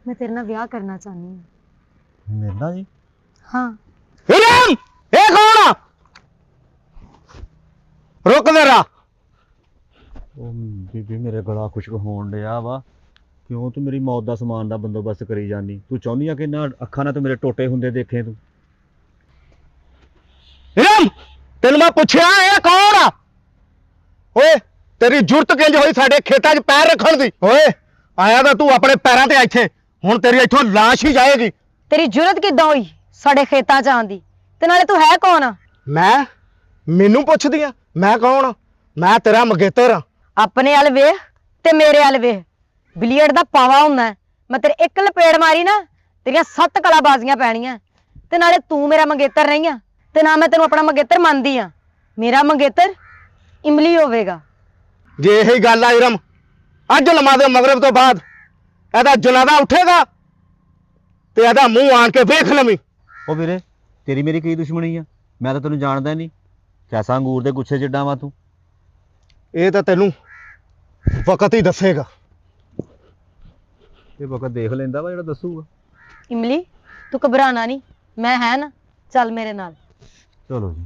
मैं तेरे नाल विआह करना चाहनी हूं। मेरे नाल जी? हाँ। इरम ए कौन आ? रुक जरा। ਉਹ ਬੀਬੀ ਮੇਰੇ ਗਲਾ ਖੁਸ਼ਕ ਹੋਣ ਡਿਆ ਵਾ। ਕਿਉਂ ਤੂੰ ਮੇਰੀ ਮੌਤ ਦਾ ਸਮਾਨ ਦਾ ਬੰਦੋਬਸਤ ਕਰੀ ਜਾਂਦੀ? ਤੂੰ ਚਾਹੁੰਦੀ ਆ ਕਿ ਨਾ ਅੱਖਾਂ ਨਾਲ ਤੂੰ ਮੇਰੇ ਟੋਟੇ ਹੁੰਦੇ ਦੇਖੇ ਤੂੰ? इरम तेन मैं पूछया ए कौन आ? ओए तेरी जुरत किंज होई साडे खेतां 'च पैर रखण दी? ओए आया तां तू अपने पैरां ते इत्थे, हुण तेरी इत्थों लाश ही जाएगी। तेरी जुरत किद्दां होई साडे खेतां च आउण दी? ते नाले तू है कौन आ? मैं मैनू पुछदी आ मैं कौन आ? मैं तेरा मंगेतर आ। अपने अल वेख ते मेरे अल वेख, बिलियड दा पावा हुंदा है। मैं तेरे एक लपेड़ मारी ना तेरियां 7 कलाबाजियां पैणियां। ते नाले तू मेरा मंगेतर नहीं आ ते ना मैं तेनू अपना मंगेतर मनदी आ। मेरा मंगेतर इमली होवेगा। जे यही गल आ इरम, अज नमाज़े मगरिब तो बाद एदा जनाजा उठेगा ते एदा मुंह आन के वेख लवी। ਉਹ ਵੀਰੇ ਤੇਰੀ ਮੇਰੀ ਕੀ ਦੁਸ਼ਮਣੀ ਆ? ਮੈਂ ਤਾਂ ਤੈਨੂੰ ਜਾਣਦਾ ਨਹੀਂ। ਕੈਸਾ ਅੰਗੂਰ ਦੇ ਗੁੱਛੇ ਜਿੱਡਾ ਵਾ ਤੂੰ। ਇਹ ਤਾਂ ਤੈਨੂੰ ਵਕਤ ਹੀ ਦੱਸੇਗਾ। ਇਹ ਵਕਤ ਦੇਖ ਲੈਂਦਾ ਵਾ ਜਿਹੜਾ ਦੱਸੂਗਾ। इमली तू घबराना नहीं, मैं है ना, चल मेरे नाल। ਚਲੋ ਜੀ।